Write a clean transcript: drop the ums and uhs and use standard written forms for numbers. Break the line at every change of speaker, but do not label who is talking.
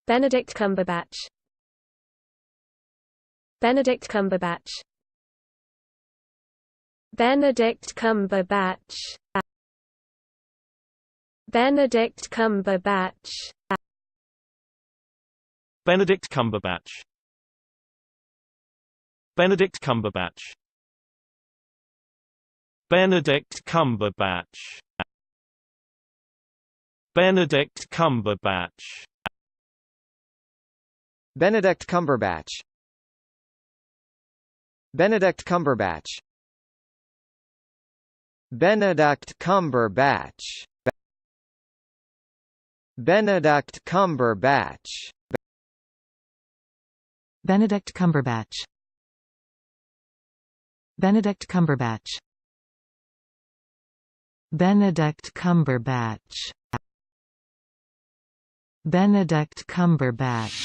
Benedict Cumberbatch. Benedict Cumberbatch. Benedict Cumberbatch. Benedict Cumberbatch.
Benedict Cumberbatch. Benedict Cumberbatch. Benedict Cumberbatch. Benedict Cumberbatch.
Benedict Cumberbatch. Benedict Cumberbatch. Benedict Cumberbatch. Benedict Cumberbatch.
Benedict Cumberbatch. Benedict Cumberbatch. Benedict Cumberbatch. Benedict Cumberbatch.